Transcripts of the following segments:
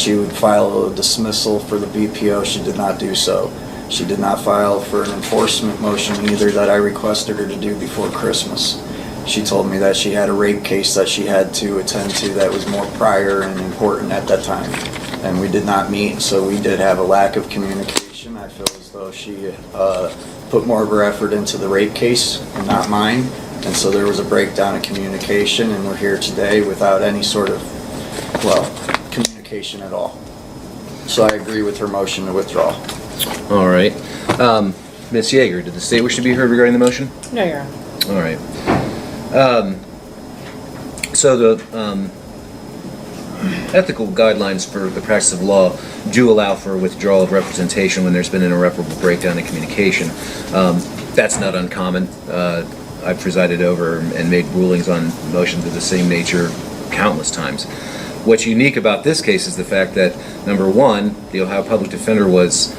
she would file a dismissal for the BPO. She did not do so. She did not file for an enforcement motion either that I requested her to do before Christmas. She told me that she had a rape case that she had to attend to that was more prior and important at that time. And we did not meet, so we did have a lack of communication. I feel as though she put more of her effort into the rape case and not mine. And so there was a breakdown in communication, and we're here today without any sort of, communication at all. So I agree with her motion to withdraw. All right. Ms. Yeager, did the state wish to be heard regarding the motion? No, Your Honor. All right. So the ethical guidelines for the practice of law do allow for withdrawal of representation when there's been an irreparable breakdown in communication. That's not uncommon. I've presided over and made rulings on motions of the same nature countless times. What's unique about this case is the fact that, number one, the Ohio Public Defender was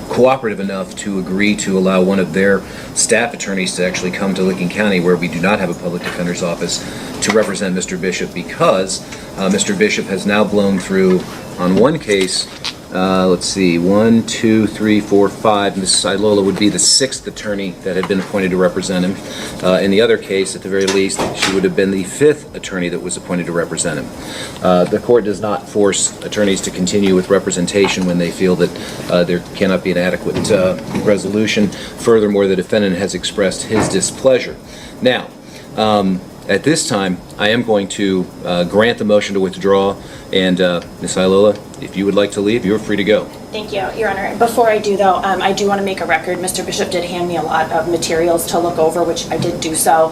cooperative enough to agree to allow one of their staff attorneys to actually come to Licking County, where we do not have a public defender's office, to represent Mr. Bishop, because Mr. Bishop has now blown through, on one case, let's see, 1, 2, 3, 4, 5. Ms. Ilola would be the 6th attorney that had been appointed to represent him. In the other case, at the very least, she would have been the 5th attorney that was appointed to represent him. The court does not force attorneys to continue with representation when they feel that there cannot be an adequate resolution. Furthermore, the defendant has expressed his displeasure. Now, at this time, I am going to grant the motion to withdraw, and Ms. Ilola, if you would like to leave, you're free to go. Thank you, Your Honor. Before I do, though, I do want to make a record. Mr. Bishop did hand me a lot of materials to look over, which I did do so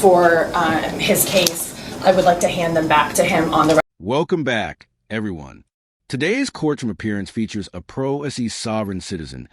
for his case. I would like to hand them back to him on the record. Welcome back, everyone. Today's courtroom appearance features a pro-SE sovereign citizen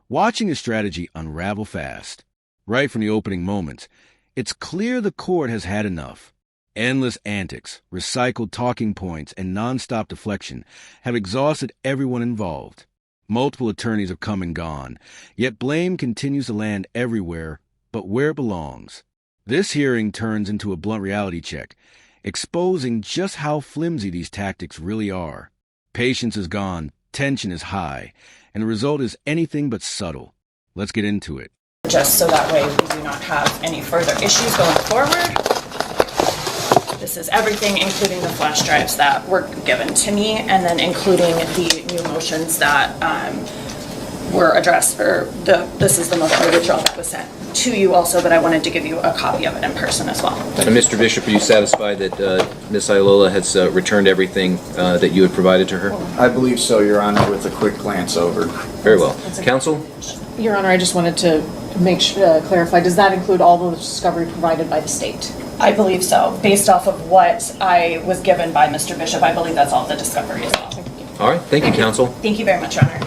watching his strategy unravel fast. Right from the opening moments, it's clear the court has had enough. Endless antics, recycled talking points, and nonstop deflection have exhausted everyone involved. Multiple attorneys have come and gone, yet blame continues to land everywhere but where it belongs. This hearing turns into a blunt reality check, exposing just how flimsy these tactics really are. Patience is gone, tension is high, and the result is anything but subtle. Let's get into it. Just so that way we do not have any further issues going forward. This is everything, including the flash drives that were given to me, and then including the new motions that were addressed for this is the motion to withdraw that was sent to you also, but I wanted to give you a copy of it in person as well. And Mr. Bishop, are you satisfied that Ms. Ilola has returned everything that you had provided to her? I believe so, Your Honor, with a quick glance over. Very well. Counsel? Your Honor, I just wanted to make sure, clarify, does that include all the discovery provided by the state? I believe so. Based off of what I was given by Mr. Bishop, I believe that's all the discovery as well. All right. Thank you, counsel. Thank you very much, Your Honor.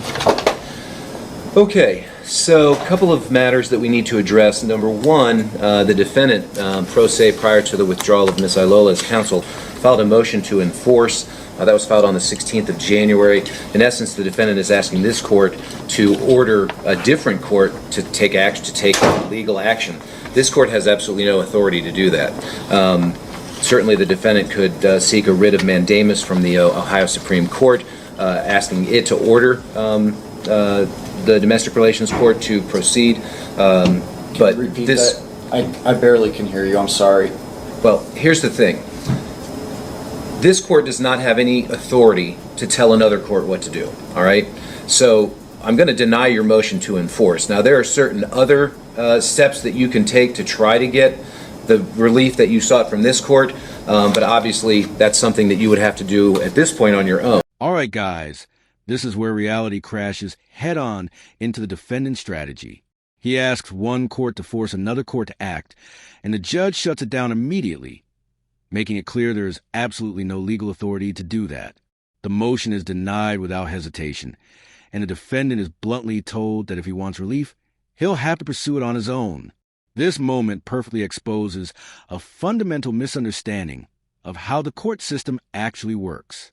Okay, so a couple of matters that we need to address. Number one, the defendant, pro se, prior to the withdrawal of Ms. Ilola's counsel, filed a motion to enforce. That was filed on the 16th of January. In essence, the defendant is asking this court to order a different court to take legal action. This court has absolutely no authority to do that. Certainly, the defendant could seek a writ of mandamus from the Ohio Supreme Court, asking it to order the Domestic Relations Court to proceed. But Repeat that. I barely can hear you. I'm sorry. Well, here's the thing. This court does not have any authority to tell another court what to do, all right? So I'm going to deny your motion to enforce. Now, there are certain other steps that you can take to try to get the relief that you sought from this court, but obviously that's something that you would have to do at this point on your own. All right, guys, this is where reality crashes head-on into the defendant's strategy. He asks one court to force another court to act, and the judge shuts it down immediately, making it clear there is absolutely no legal authority to do that. The motion is denied without hesitation, and the defendant is bluntly told that if he wants relief, he'll have to pursue it on his own. This moment perfectly exposes a fundamental misunderstanding of how the court system actually works.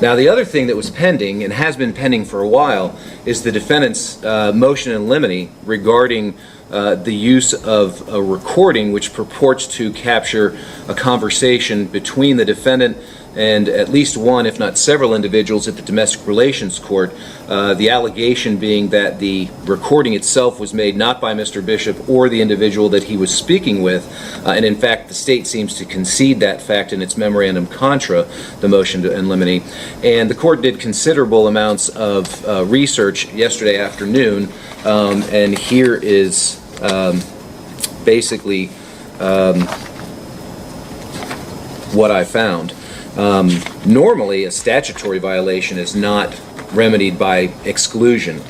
Now, the other thing that was pending, and has been pending for a while, is the defendant's motion in limine regarding the use of a recording which purports to capture a conversation between the defendant, and at least one, if not several individuals at the Domestic Relations Court, the allegation being that the recording itself was made not by Mr. Bishop or the individual that he was speaking with, and in fact the state seems to concede that fact in its memorandum contra the motion to limine. And the court did considerable amounts of research yesterday afternoon, and here is basically what I found. Normally, a statutory violation is not remedied by exclusion.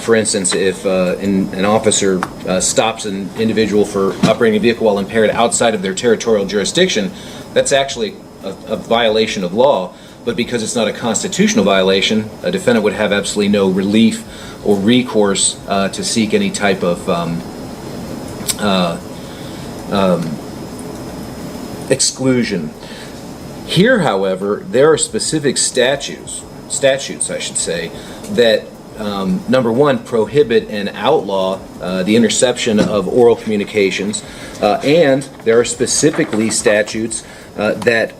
For instance, if an officer stops an individual for operating a vehicle while impaired outside of their territorial jurisdiction, that's actually a violation of law. But because it's not a constitutional violation, a defendant would have absolutely no relief or recourse to seek any type of exclusion. Here, however, there are specific statutes, I should say, that number one, prohibit and outlaw the interception of oral communications, and there are specifically statutes that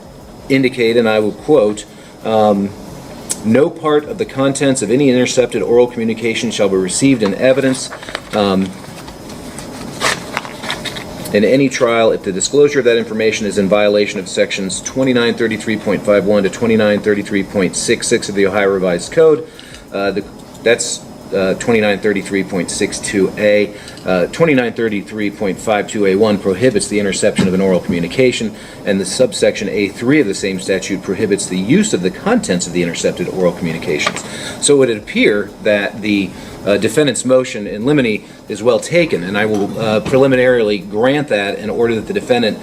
indicate, and I will quote, no part of the contents of any intercepted oral communication shall be received in evidence in any trial if the disclosure of that information is in violation of sections 2933.51 to 2933.66 of the Ohio Revised Code. That's 2933.62A. 2933.52A1 prohibits the interception of an oral communication, and the subsection A3 of the same statute prohibits the use of the contents of the intercepted oral communications. So it would appear that the defendant's motion in limine is well taken, and I will preliminarily grant that in order that the defendant,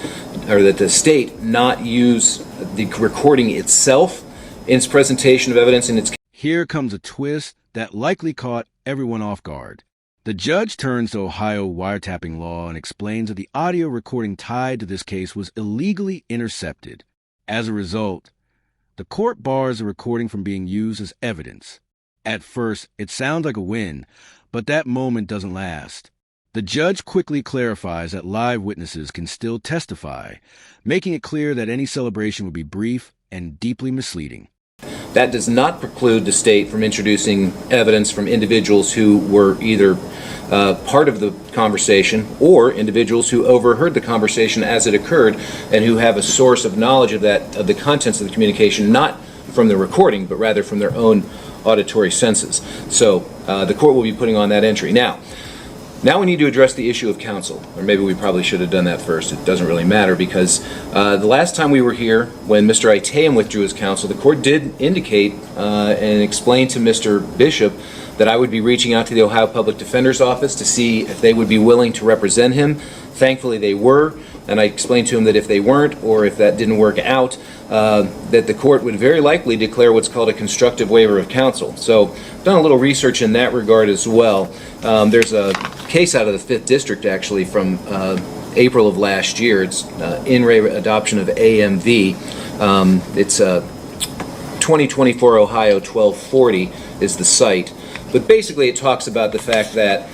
or that the state, not use the recording itself in its presentation of evidence in its. Here comes a twist that likely caught everyone off guard. The judge turns to Ohio wiretapping law and explains that the audio recording tied to this case was illegally intercepted. As a result, the court bars the recording from being used as evidence. At first, it sounds like a win, but that moment doesn't last. The judge quickly clarifies that live witnesses can still testify, making it clear that any celebration would be brief and deeply misleading. That does not preclude the state from introducing evidence from individuals who were either part of the conversation or individuals who overheard the conversation as it occurred and who have a source of knowledge of the contents of the communication, not from the recording, but rather from their own auditory senses. So the court will be putting on that entry. Now we need to address the issue of counsel, or maybe we probably should have done that first. It doesn't really matter because the last time we were here, when Mr. Itaeum withdrew his counsel, the court did indicate and explain to Mr. Bishop that I would be reaching out to the Ohio Public Defender's Office to see if they would be willing to represent him. Thankfully they were, and I explained to him that if they weren't, or if that didn't work out, that the court would very likely declare what's called a constructive waiver of counsel. So I've done a little research in that regard as well. There's a case out of the 5th District actually from April of last year. It's in re adoption of AMV. It's 2024 Ohio 1240 is the site. But basically it talks about the fact that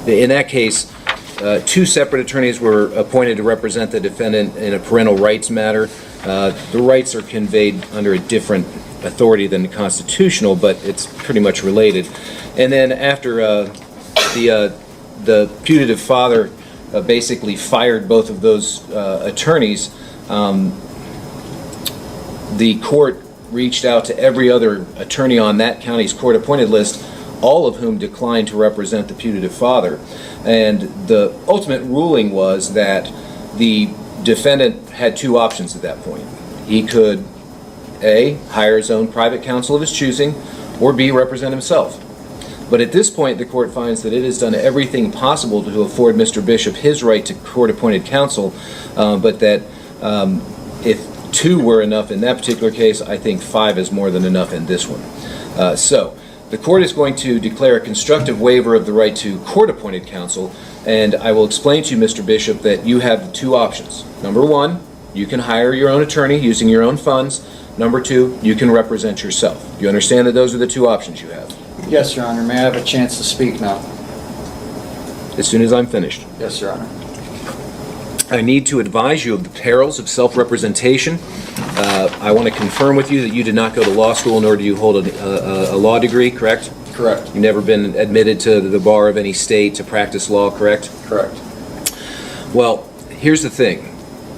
in that case, 2 separate attorneys were appointed to represent the defendant in a parental rights matter. The rights are conveyed under a different authority than the constitutional, but it's pretty much related. And then after the putative father basically fired both of those attorneys, the court reached out to every other attorney on that county's court-appointed list, all of whom declined to represent the putative father. And the ultimate ruling was that the defendant had 2 options at that point. He could, A, hire his own private counsel of his choosing, or B, represent himself. But at this point, the court finds that it has done everything possible to afford Mr. Bishop his right to court-appointed counsel, but that if 2 were enough in that particular case, I think 5 is more than enough in this one. So the court is going to declare a constructive waiver of the right to court-appointed counsel, and I will explain to you, Mr. Bishop, that you have 2 options. Number 1, you can hire your own attorney using your own funds. Number 2, you can represent yourself. Do you understand that those are the 2 options you have? Yes, Your Honor. May I have a chance to speak now? As soon as I'm finished. Yes, Your Honor. I need to advise you of the perils of self-representation. I want to confirm with you that you did not go to law school, nor do you hold a law degree, correct? Correct. You've never been admitted to the bar of any state to practice law, correct? Correct. Well, here's the thing.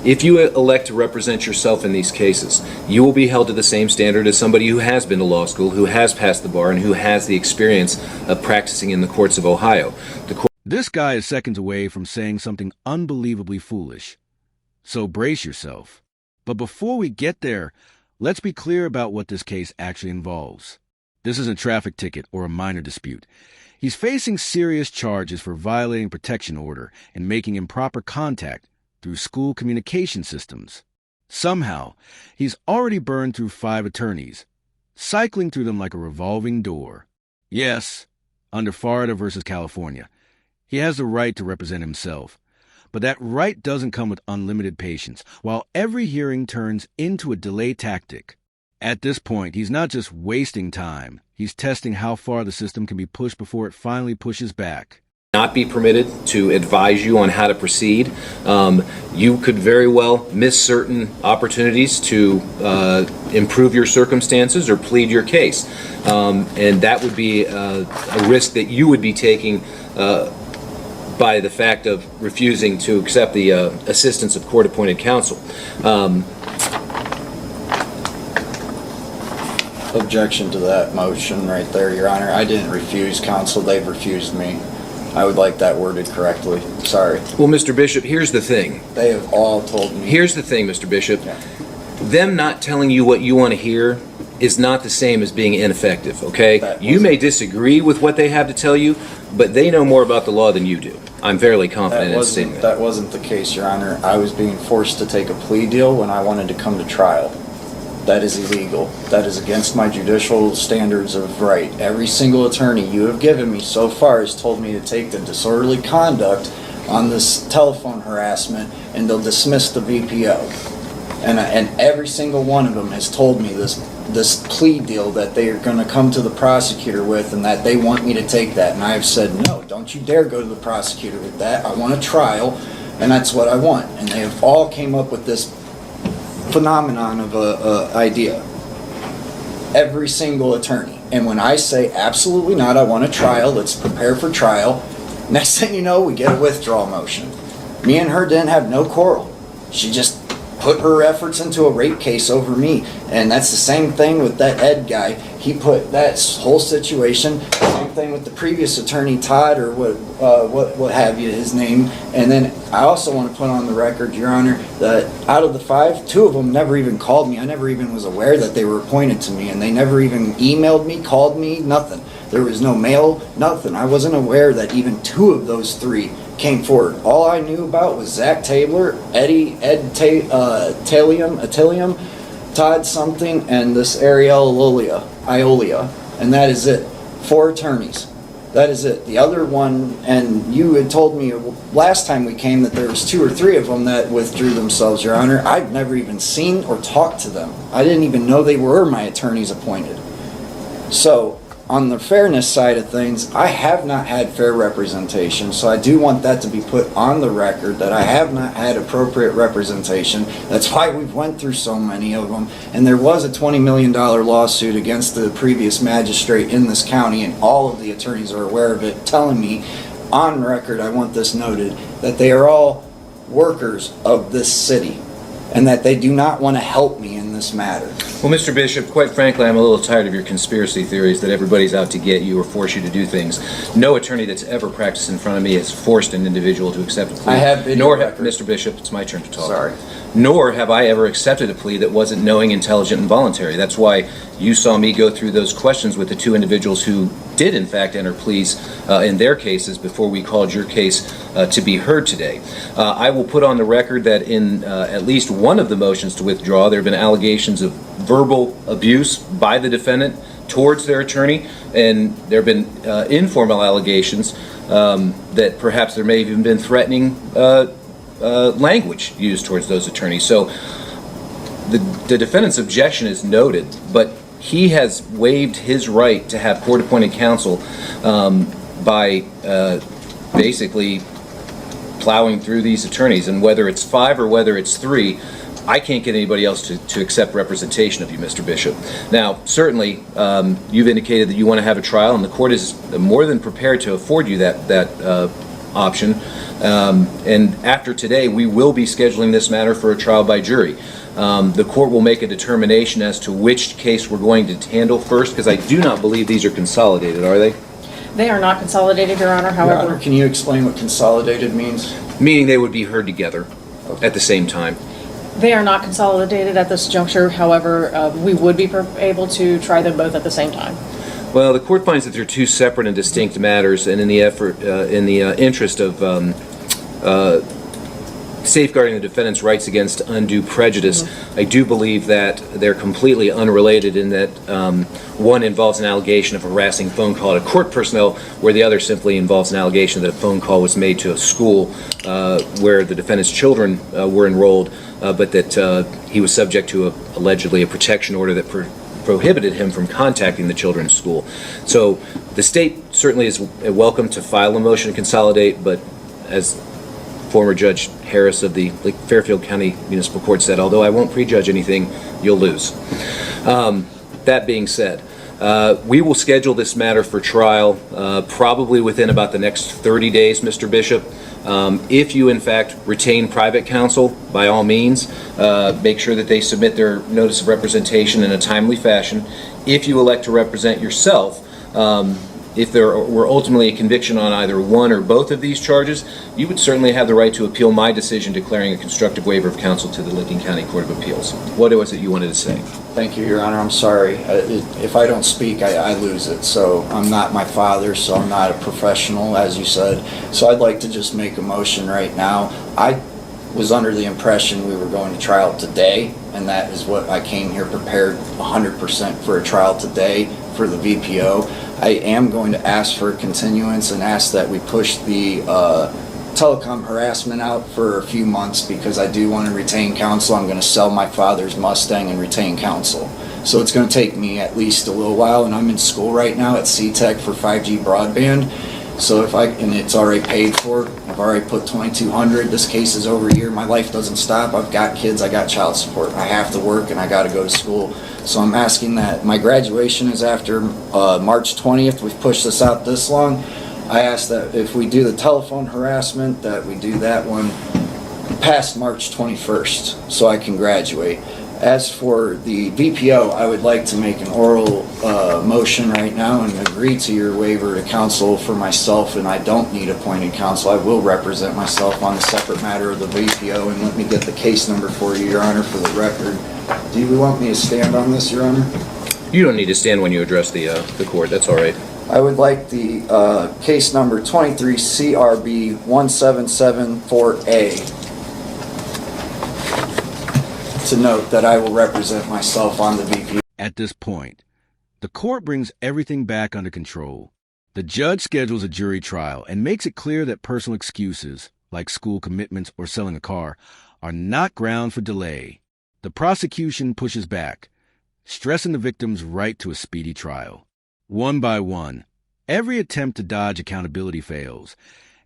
If you elect to represent yourself in these cases, you will be held to the same standard as somebody who has been to law school, who has passed the bar, and who has the experience of practicing in the courts of Ohio. This guy is seconds away from saying something unbelievably foolish. So brace yourself. But before we get there, let's be clear about what this case actually involves. This isn't a traffic ticket or a minor dispute. He's facing serious charges for violating protection order and making improper contact through school communication systems. Somehow, he's already burned through 5 attorneys, cycling through them like a revolving door. Yes, under Florida versus California, he has the right to represent himself. But that right doesn't come with unlimited patience, while every hearing turns into a delay tactic. At this point, he's not just wasting time, he's testing how far the system can be pushed before it finally pushes back. Not be permitted to advise you on how to proceed. You could very well miss certain opportunities to improve your circumstances or plead your case. And that would be a risk that you would be taking by the fact of refusing to accept the assistance of court-appointed counsel. Objection to that motion right there, Your Honor. I didn't refuse counsel, they've refused me. I would like that worded correctly. Sorry. Well, Mr. Bishop, here's the thing. They have all told me. Here's the thing, Mr. Bishop. Yeah. Them not telling you what you want to hear is not the same as being ineffective, okay? That You may disagree with what they have to tell you, but they know more about the law than you do. I'm fairly confident in stating that. That wasn't the case, Your Honor. I was being forced to take a plea deal when I wanted to come to trial. That is illegal. That is against my judicial standards of right. Every single attorney you have given me so far has told me to take the disorderly conduct on this telephone harassment and they'll dismiss the VPO. And every single one of them has told me this plea deal that they are going to come to the prosecutor with and that they want me to take that. And I have said, no, don't you dare go to the prosecutor with that. I want a trial and that's what I want. And they have all came up with this phenomenon of a idea. Every single attorney. And when I say absolutely not, I want a trial, let's prepare for trial, next thing you know, we get a withdrawal motion. Me and her didn't have no quarrel. She just put her efforts into a rape case over me. And that's the same thing with that Ed guy. He put that whole situation, same thing with the previous attorney, Todd, or what have you, his name. And then I also want to put on the record, Your Honor, that out of the 5, 2 of them never even called me. I never even was aware that they were appointed to me. And they never even emailed me, called me, nothing. There was no mail, nothing. I wasn't aware that even 2 of those 3 came forward. All I knew about was Zach Tabler, Atilium, Todd something, and this Ariel Iolia. And that is it. 4 attorneys. That is it. The other one, and you had told me last time we came that there was 2 or 3 of them that withdrew themselves, Your Honor. I've never even seen or talked to them. I didn't even know they were my attorneys appointed. So, on the fairness side of things, I have not had fair representation, so I do want that to be put on the record that I have not had appropriate representation. That's why we've went through so many of them. And there was a $20 million lawsuit against the previous magistrate in this county, and all of the attorneys are aware of it, telling me, on record, I want this noted, that they are all workers of this city, and that they do not want to help me in this matter. Well, Mr. Bishop, quite frankly, I'm a little tired of your conspiracy theories that everybody's out to get you or force you to do things. No attorney that's ever practiced in front of me has forced an individual to accept a plea. I have video Nor record. Mr. Bishop, it's my turn to talk. Sorry. Nor have I ever accepted a plea that wasn't knowing, intelligent, and voluntary. That's why you saw me go through those questions with the 2 individuals who did, in fact, enter pleas in their cases before we called your case to be heard today. I will put on the record that in at least one of the motions to withdraw, there have been allegations of verbal abuse by the defendant towards their attorney, and there have been informal allegations that perhaps there may have even been threatening language used towards those attorneys. So the defendant's objection is noted, but he has waived his right to have court-appointed counsel by basically plowing through these attorneys, and whether it's 5 or whether it's 3, I can't get anybody else to accept representation of you, Mr. Bishop. Now, certainly, you've indicated that you want to have a trial, and the court is more than prepared to afford you that option. And after today, we will be scheduling this matter for a trial by jury. The court will make a determination as to which case we're going to handle first, because I do not believe these are consolidated, are they? They are not consolidated, Your Honor, Your however. Honor, can you explain what consolidated means? Meaning they would be heard together at the same time. They are not consolidated at this juncture, however, we would be able to try them both at the same time. Well, the court finds that they're two separate and distinct matters, and in the interest of safeguarding the defendant's rights against undue prejudice, I do believe that they're completely unrelated in that one involves an allegation of harassing phone call to court personnel, where the other simply involves an allegation that a phone call was made to a school where the defendant's children were enrolled, but that he was subject to allegedly a protection order that prohibited him from contacting the children's school. So the state certainly is welcome to file a motion to consolidate, but as former Judge Harris of the Fairfield County Municipal Court said, although I won't prejudge anything, you'll lose. That being said, we will schedule this matter for trial probably within about the next 30 days, Mr. Bishop. If you, in fact, retain private counsel, by all means, make sure that they submit their notice of representation in a timely fashion. If you elect to represent yourself, if there were ultimately a conviction on either one or both of these charges, you would certainly have the right to appeal my decision declaring a constructive waiver of counsel to the Licking County Court of Appeals. What was it you wanted to say? Thank you, Your Honor. I'm sorry. If I don't speak, I lose it. So I'm not my father, so I'm not a professional, as you said. So I'd like to just make a motion right now. I was under the impression we were going to trial today, and that is what I came here prepared 100% for a trial today for the VPO. I am going to ask for a continuance and ask that we push the telecom harassment out for a few months, because I do want to retain counsel. I'm going to sell my father's Mustang and retain counsel. So it's going to take me at least a little while, and I'm in school right now at C-Tech for 5G broadband. So and it's already paid for. I've already put $2,200. This case is over a year. My life doesn't stop. I've got kids. I got child support. I have to work, and I got to go to school. So I'm asking that my graduation is after March 20th. We've pushed this out this long. I ask that if we do the telephone harassment, that we do that one past March 21st so I can graduate. As for the VPO, I would like to make an oral motion right now and agree to your waiver to counsel for myself, and I don't need appointed counsel. I will represent myself on the separate matter of the VPO, and let me get the case number for you, Your Honor, for the record. Do you want me to stand on this, Your Honor? You don't need to stand when you address the court. That's all right. I would like the case number 23 CRB 1774A to note that I will represent myself on the VP. At this point, the court brings everything back under control. The judge schedules a jury trial and makes it clear that personal excuses, like school commitments or selling a car, are not ground for delay. The prosecution pushes back, stressing the victim's right to a speedy trial. One by one, every attempt to dodge accountability fails,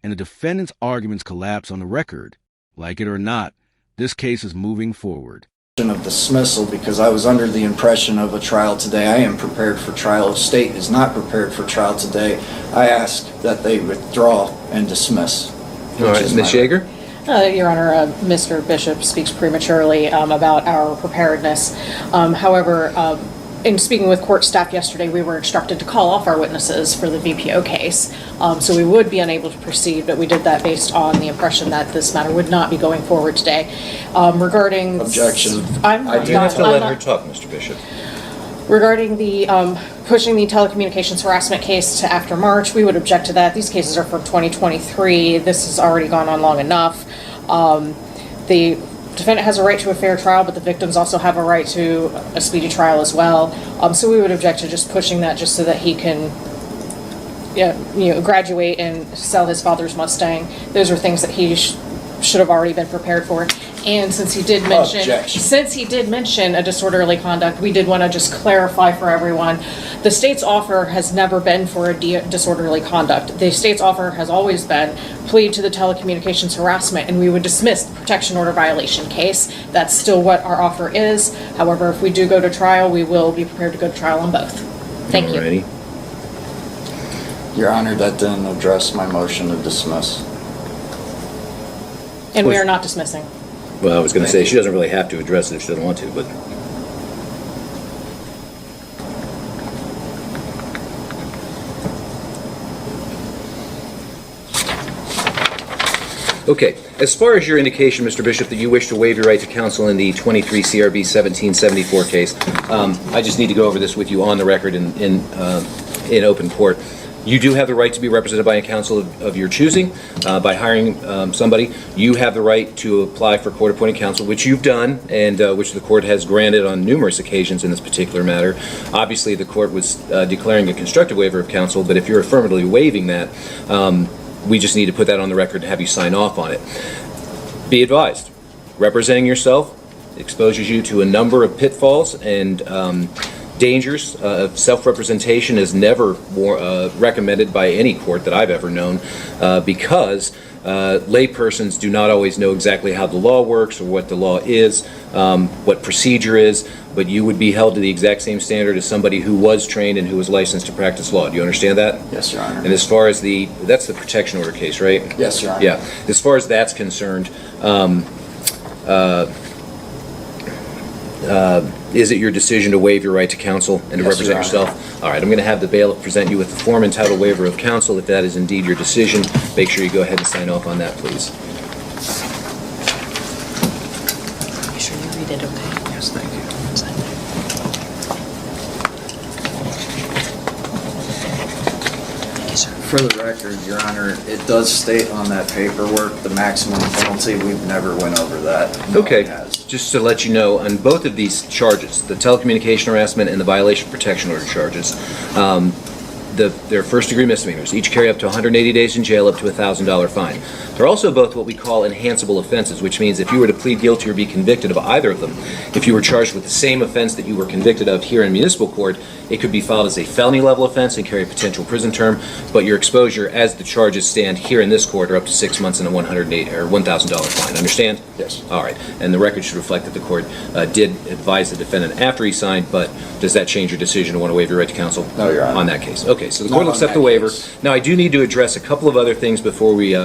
and the defendant's arguments collapse on the record. Like it or not, this case is moving forward. Of dismissal, because I was under the impression of a trial today. I am prepared for trial. If state is not prepared for trial today, I ask that they withdraw and dismiss. All right, Ms. Yeager? Your Honor, Mr. Bishop speaks prematurely about our preparedness. However, in speaking with court staff yesterday, we were instructed to call off our witnesses for the VPO case, so we would be unable to proceed, but we did that based on the impression that this matter would not be going forward today. Regarding... Objection. You have to let her talk, Mr. Bishop. Regarding the pushing the telecommunications harassment case to after March, we would object to that. These cases are from 2023. This has already gone on long enough. The defendant has a right to a fair trial, but the victims also have a right to a speedy trial as well. So we would object to just pushing that just so that he can graduate and sell his father's Mustang. Those are things that he should have already been prepared for. And since he did mention, a disorderly conduct, we did want to just clarify for everyone, the state's offer has never been for a disorderly conduct. The state's offer has always been plead to the telecommunications harassment, and we would dismiss the protection order violation case. That's still what our offer is. However, if we do go to trial, we will be prepared to go to trial on both. Thank you. Alrighty. Your Honor, that didn't address my motion to dismiss. And we are not dismissing. Well, I was going to say, she doesn't really have to address it if she doesn't want to, but... Okay, as far as your indication, Mr. Bishop, that you wish to waive your right to counsel in the 23 CRB 1774 case, I just need to go over this with you on the record in open court. You do have the right to be represented by a counsel of your choosing, by hiring somebody. You have the right to apply for court-appointed counsel, which you've done, and which the court has granted on numerous occasions in this particular matter. Obviously, the court was declaring a constructive waiver of counsel, but if you're affirmatively waiving that, we just need to put that on the record and have you sign off on it. Be advised, representing yourself exposes you to a number of pitfalls and dangers. Self-representation is never recommended by any court that I've ever known because laypersons do not always know exactly how the law works or what the law is, what procedure is, but you would be held to the exact same standard as somebody who was trained and who was licensed to practice law. Do you understand that? Yes, Your Honor. And as far as that's the protection order case, right? Yes, Your Honor. Yeah. As far as that's concerned, is it your decision to waive your right to counsel and to Yes, represent Your Honor. yourself? All right, I'm going to have the bailiff present you with the form entitled waiver of counsel. If that is indeed your decision, make sure you go ahead and sign off on that, please. Make sure you read it, okay? Yes, thank you. Thank you, sir. For the record, Your Honor, it does state on that paperwork the maximum penalty. We've never went over that. No one Okay, has. just to let you know, on both of these charges, the telecommunication harassment and the violation of protection order charges, they're first-degree misdemeanors. Each carry up to 180 days in jail, up to a $1,000 fine. They're also both what we call enhanceable offenses, which means if you were to plead guilty or be convicted of either of them, if you were charged with the same offense that you were convicted of here in municipal court, it could be filed as a felony-level offense and carry a potential prison term, but your exposure, as the charges stand here in this court, are up to 6 months and a $1,000 fine. Understand? Yes. All right. And the record should reflect that the court did advise the defendant after he signed, but does that change your decision to want to waive your right to counsel? No, Your Honor. On that case. Okay, so the Not court will on accept that the waiver. case. Now, I do need to address a couple of other things before we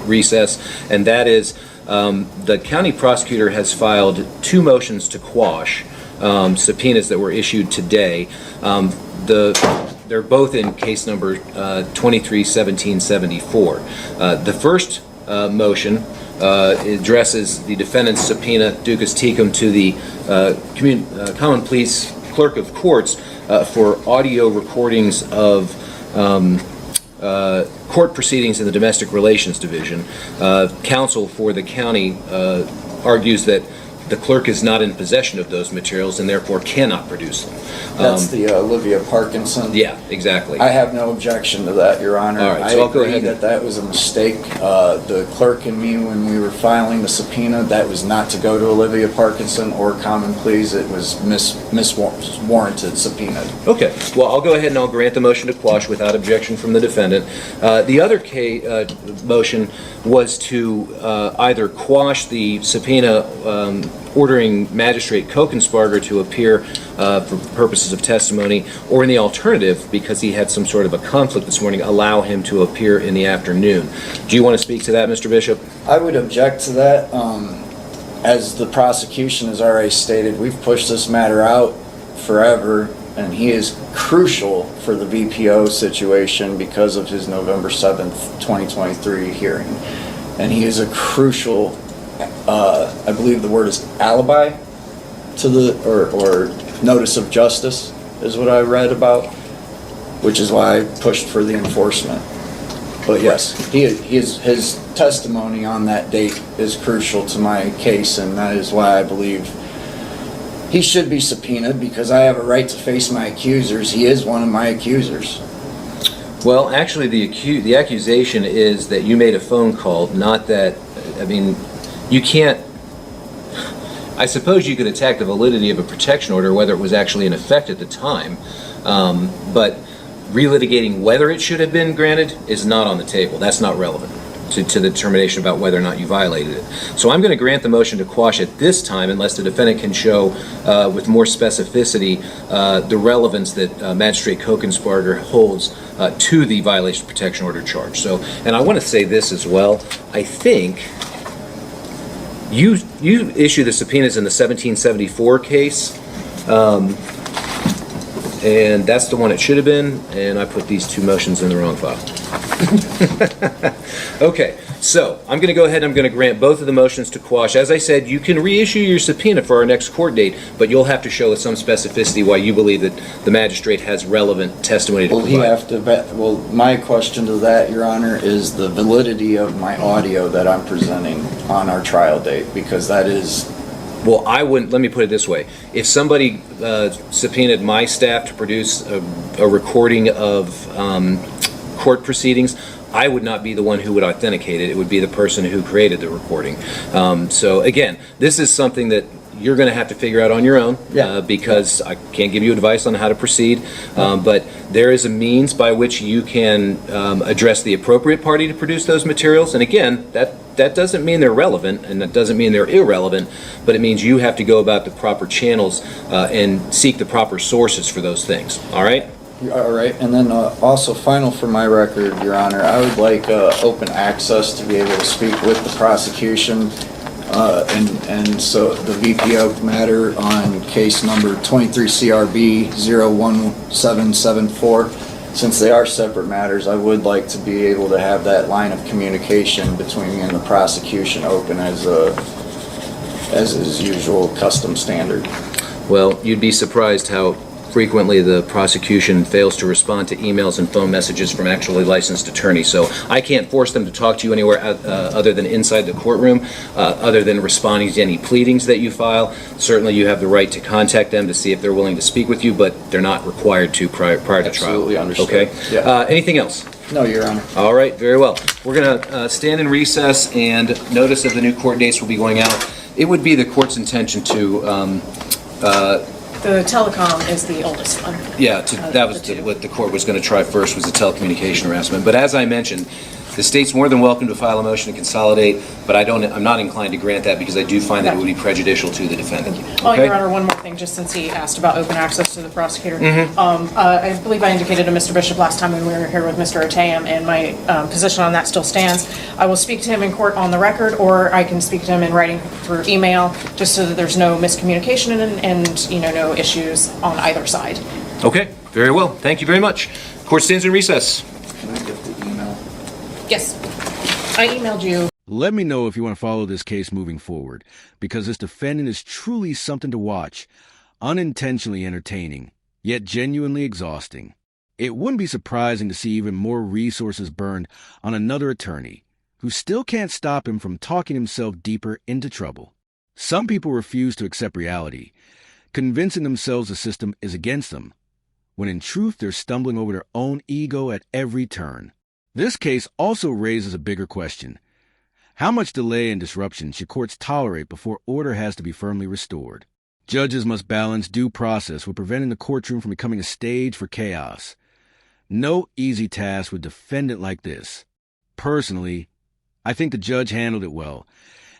recess, and that is the county prosecutor has filed 2 motions to quash subpoenas that were issued today. They're both in case number 23-1774. The first motion addresses the defendant's subpoena, Ducas Tecum, to the Common Pleas Clerk of Courts for audio recordings of court proceedings in the Domestic Relations Division. Counsel for the county argues that the clerk is not in possession of those materials and therefore cannot produce them. That's the Olivia Parkinson. Yeah, exactly. I have no objection to that, Your Honor. All right, so I'll go I ahead agree and- that was a mistake. The clerk and me, when we were filing the subpoena, that was not to go to Olivia Parkinson or Common Pleas. It was miswarranted subpoenaed. Okay, well, I'll go ahead and I'll grant the motion to quash without objection from the defendant. The other motion was to either quash the subpoena ordering Magistrate Kokensparger to appear for purposes of testimony, or in the alternative, because he had some sort of a conflict this morning, allow him to appear in the afternoon. Do you want to speak to that, Mr. Bishop? I would object to that. As the prosecution has already stated, we've pushed this matter out forever, and he is crucial for the VPO situation because of his November 7th, 2023 hearing. And he is a crucial, I believe the word is alibi to the, or notice of justice is what I read about, which is why I pushed for the enforcement. But yes, his testimony on that date is crucial to my case, and that is why I believe he should be subpoenaed, because I have a right to face my accusers. He is one of my accusers. Well, actually, the accusation is that you made a phone call, not that, I mean, you can't I suppose you could attack the validity of a protection order, whether it was actually in effect at the time, but relitigating whether it should have been granted is not on the table. That's not relevant to the determination about whether or not you violated it. So I'm going to grant the motion to quash at this time unless the defendant can show with more specificity the relevance that Magistrate Kokensparger holds to the violation of protection order charge. So, and I want to say this as well. I think you issued the subpoenas in the 1774 case, and that's the one it should have been, and I put these two motions in the wrong file. Okay, so I'm going to go ahead and I'm going to grant both of the motions to quash. As I said, you can reissue your subpoena for our next court date, but you'll have to show with some specificity why you believe that the magistrate has relevant testimony to Will he provide. have to well, my question to that, Your Honor, is the validity of my audio that I'm presenting on our trial date, because that is... Well, I wouldn't, let me put it this way. If somebody subpoenaed my staff to produce a recording of court proceedings, I would not be the one who would authenticate it. It would be the person who created the recording. So again, this is something that you're going to have to figure out on your own, because I can't give you advice on how to proceed, but there is a means by which you can address the appropriate party to produce those materials. And again, that doesn't mean they're relevant, and that doesn't mean they're irrelevant, but it means you have to go about the proper channels and seek the proper sources for those things. All right? All right, and then also final for my record, Your Honor, I would like open access to be able to speak with the prosecution, and so the VPO matter on case number 23 CRB 01774. Since they are separate matters, I would like to be able to have that line of communication between me and the prosecution open as is usual custom standard. Well, you'd be surprised how frequently the prosecution fails to respond to emails and phone messages from actually licensed attorneys. So I can't force them to talk to you anywhere other than inside the courtroom, other than responding to any pleadings that you file. Certainly you have the right to contact them to see if they're willing to speak with you, but they're not required to prior to trial. Absolutely understood. Okay? Yeah. Anything else? No, Your Honor. All right, very well. We're going to stand in recess, and notice of the new court dates will be going out. It would be the court's intention to The telecom is the oldest one. yeah, that was what the court was going to try first, was the telecommunication harassment. But as I mentioned, the state's more than welcome to file a motion to consolidate, but I'm not inclined to grant that because I do find that it would be prejudicial to the defendant. Oh, Okay? Your Honor, one more thing, just since he asked about open access to the prosecutor. I believe I indicated to Mr. Bishop last time when we were here with Mr. Otayam, and my position on that still stands. I will speak to him in court on the record, or I can speak to him in writing through email, just so that there's no miscommunication and no issues on either side. Okay, very well. Thank you very much. Court stands in recess. Can I get the email? Yes, I emailed you. Let me know if you want to follow this case moving forward, because this defendant is truly something to watch, unintentionally entertaining, yet genuinely exhausting. It wouldn't be surprising to see even more resources burned on another attorney, who still can't stop him from talking himself deeper into trouble. Some people refuse to accept reality, convincing themselves the system is against them, when in truth they're stumbling over their own ego at every turn. This case also raises a bigger question. How much delay and disruption should courts tolerate before order has to be firmly restored? Judges must balance due process with preventing the courtroom from becoming a stage for chaos. No easy task with a defendant like this. Personally, I think the judge handled it well,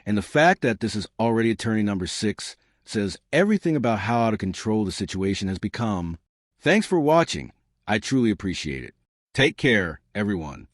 and the fact that this is already attorney number 6 says everything about how out of control the situation has become. Thanks for watching. I truly appreciate it. Take care, everyone.